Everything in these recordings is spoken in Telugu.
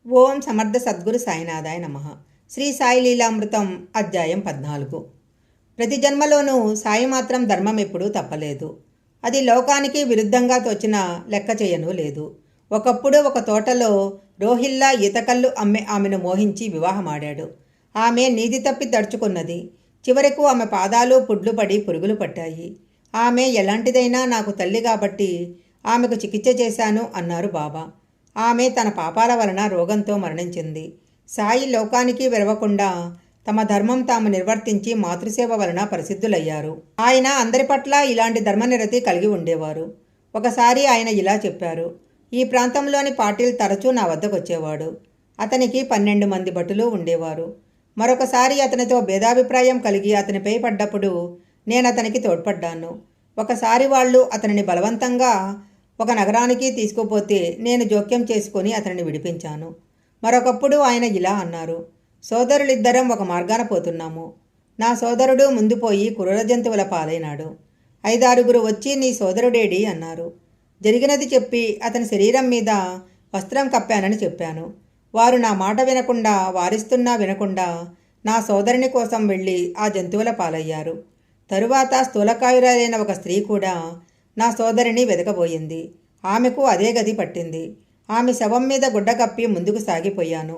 ఓం సమర్థ సద్గురు సాయినాథాయ నమః. శ్రీ సాయి లీలామృతం అధ్యాయం 14. ప్రతి జన్మలోనూ సాయి మాత్రం ధర్మం ఎప్పుడూ తప్పలేదు. అది లోకానికి విరుద్ధంగా తోచిన లెక్క చేయను లేదు. ఒకప్పుడు ఒక తోటలో రోహిల్లా ఈతకల్లు అమ్మే ఆమెను మోహించి వివాహమాడాడు. ఆమె నీతి తప్పి తడుచుకున్నది. చివరకు ఆమె పాదాలు పుడ్లు పడి పురుగులు పట్టాయి. ఆమె ఎలాంటిదైనా నాకు తల్లి కాబట్టి ఆమెకు చికిత్స చేశాను అన్నారు బాబా. ఆమె తన పాపాల వలన రోగంతో మరణించింది. సాయి లోకానికి వెరవకుండా తమ ధర్మం తాము నిర్వర్తించి మాతృసేవ వలన ప్రసిద్ధులయ్యారు. ఆయన అందరి పట్ల ఇలాంటి ధర్మనిరతి కలిగి ఉండేవారు. ఒకసారి ఆయన ఇలా చెప్పారు. ఈ ప్రాంతంలోని పాటిల్ తరచూ నా వద్దకు వచ్చేవాడు. అతనికి 12 మంది భటులు ఉండేవారు. మరొకసారి అతనితో భేదాభిప్రాయం కలిగి అతనిపై పడ్డప్పుడు నేను అతనికి తోడ్పడ్డాను. ఒకసారి వాళ్ళు అతనిని బలవంతంగా ఒక నగరానికి తీసుకుపోతే నేను జోక్యం చేసుకొని అతనిని విడిపించాను. మరొకప్పుడు ఆయన ఇలా అన్నారు. సోదరులిద్దరం ఒక మార్గాన పోతున్నాము. నా సోదరుడు ముందు పోయి క్రూర జంతువుల పాలైనాడు. 5-6 వచ్చి నీ సోదరుడేడి అన్నారు. జరిగినది చెప్పి అతని శరీరం మీద వస్త్రం కప్పానని చెప్పాను. వారు నా మాట వినకుండా వారిస్తున్నా వినకుండా నా సోదరుని కోసం వెళ్ళి ఆ జంతువుల పాలయ్యారు. తరువాత స్థూలకాయురైన ఒక స్త్రీ కూడా నా సోదరిని వెతకబోయింది. ఆమెకు అదే గతి పట్టింది. ఆమె శవం మీద గుడ్డ కప్పి ముందుకు సాగిపోయాను.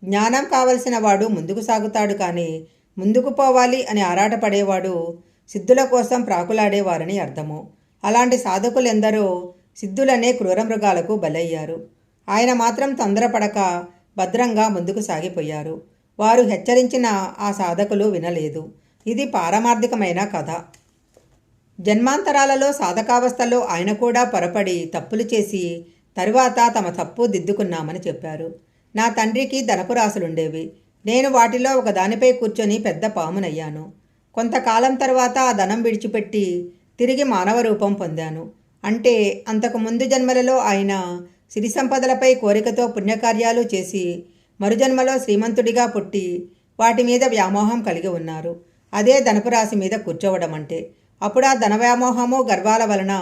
జ్ఞానం కావలసిన వాడు ముందుకు సాగుతాడు కానీ ముందుకు పోవాలి అని ఆరాటపడేవాడు సిద్ధుల కోసం ప్రాకులాడేవారని అర్థము. అలాంటి సాధకులెందరో సిద్ధులనే క్రూర మృగాలకు బలయ్యారు. ఆయన మాత్రం తొందరపడక భద్రంగా ముందుకు సాగిపోయారు. వారు హెచ్చరించిన ఆ సాధకులు వినలేదు. ఇది పారమార్థికమైన కథ. జన్మాంతరాలలో సాధకావస్థలో ఆయన కూడా పొరపడి తప్పులు చేసి తరువాత తమ తప్పు దిద్దుకున్నామని చెప్పారు. నా తండ్రికి ధనపు రాసులుండేవి. నేను వాటిలో ఒక దానిపై కూర్చొని పెద్ద పామునయ్యాను. కొంతకాలం తర్వాత ఆ ధనం విడిచిపెట్టి తిరిగి మానవ రూపం పొందాను. అంటే అంతకు ముందు జన్మలలో ఆయన సిరి సంపదలపై కోరికతో పుణ్యకార్యాలు చేసి మరుజన్మలో శ్రీమంతుడిగా పుట్టి వాటి మీద వ్యామోహం కలిగి ఉన్నారు. అదే ధనపు రాశి మీద కూర్చోవడం అంటే. అప్పుడు ఆ ధనవ్యామోహము గర్వాల వలన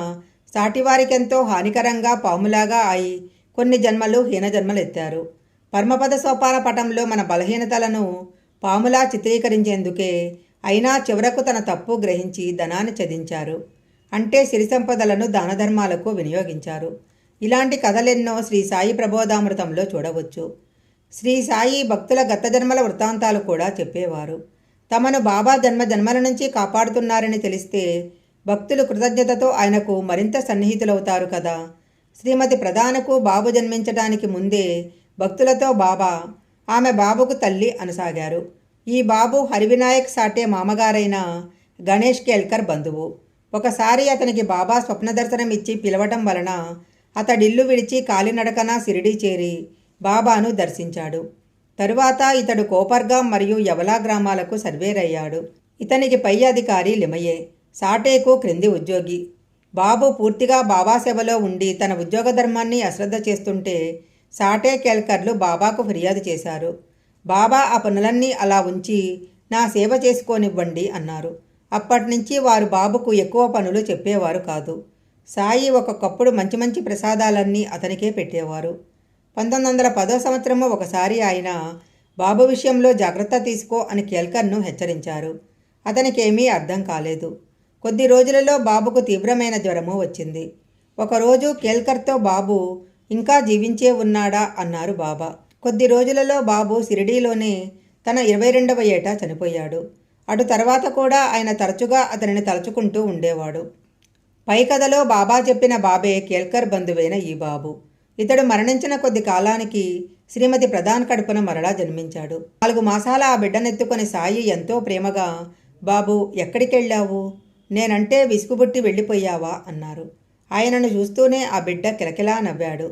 సాటివారికెంతో హానికరంగా పాములాగా అయి కొన్ని జన్మలు హీనజన్మలు ఎత్తారు. పరమపద సోపాన పటంలో మన బలహీనతలను పాములా చిత్రీకరించేందుకే అయినా చివరకు తన తప్పు గ్రహించి ధనాన్ని చదించారు. అంటే సిరి సంపదలను దానధర్మాలకు వినియోగించారు. ఇలాంటి కథలెన్నో శ్రీ సాయి ప్రబోధామృతంలో చూడవచ్చు. శ్రీ సాయి భక్తుల గత జన్మల వృత్తాంతాలు కూడా చెప్పేవారు. తమను బాబా జన్మల నుంచి కాపాడుతున్నారని తెలిస్తే భక్తులు కృతజ్ఞతతో ఆయనకు మరింత సన్నిహితులవుతారు కదా. శ్రీమతి ప్రధానకు బాబు జన్మించడానికి ముందే భక్తులతో బాబా ఆమె బాబుకు తల్లి అనసాగారు. ఈ బాబు హరివినాయక్ సాటే మామగారైన గణేష్ కేల్కర్ బంధువు. ఒకసారి అతనికి బాబా స్వప్న దర్శనం ఇచ్చి పిలవటం వలన అతడిల్లు విడిచి కాలినడకన షిరిడీ చేరి బాబాను దర్శించాడు. తరువాత ఇతడు కోపర్గాం మరియు యవలా గ్రామాలకు సర్వేర్ అయ్యాడు. ఇతనికి పై అధికారి లిమయే, సాటేకు క్రింది ఉద్యోగి. బాబు పూర్తిగా బాబా సేవలో ఉండి తన ఉద్యోగ ధర్మాన్ని అశ్రద్ధ చేస్తుంటే సాటే కేల్కర్లు బాబాకు ఫిర్యాదు చేశారు. బాబా ఆ పనులన్నీ అలా ఉంచి నా సేవ చేసుకోనివ్వండి అన్నారు. అప్పటినుంచి వారు బాబుకు ఎక్కువ పనులు చెప్పేవారు కాదు. సాయి ఒక్కొక్కప్పుడు మంచి మంచి ప్రసాదాలన్నీ అతనికే పెట్టేవారు. 1910 సంవత్సరము ఒకసారి ఆయన బాబు విషయంలో జాగ్రత్త తీసుకో అని కేల్కర్ను హెచ్చరించారు. అతనికేమీ అర్థం కాలేదు. కొద్ది రోజులలో బాబుకు తీవ్రమైన జ్వరము వచ్చింది. ఒకరోజు కేల్కర్తో బాబు ఇంకా జీవించే ఉన్నాడా అన్నారు బాబా. కొద్ది రోజులలో బాబు షిరిడీలోనే తన 22వ ఏట చనిపోయాడు. అటు తర్వాత కూడా ఆయన తరచుగా అతనిని తలుచుకుంటూ ఉండేవాడు. పై కథలో బాబా చెప్పిన బాబే కేల్కర్ బంధువైన ఈ బాబు. ఇతడు మరణించిన కొద్ది కాలానికి శ్రీమతి ప్రధాన్ కడుపున మరలా జన్మించాడు. 4 మాసాల ఆ బిడ్డనెత్తుకొని సాయి ఎంతో ప్రేమగా బాబు ఎక్కడికెళ్ళావు, నేనంటే విసుగుబుట్టి వెళ్ళిపోయావా అన్నారు. ఆయనను చూస్తూనే ఆ బిడ్డ కిలకిలా నవ్వాడు.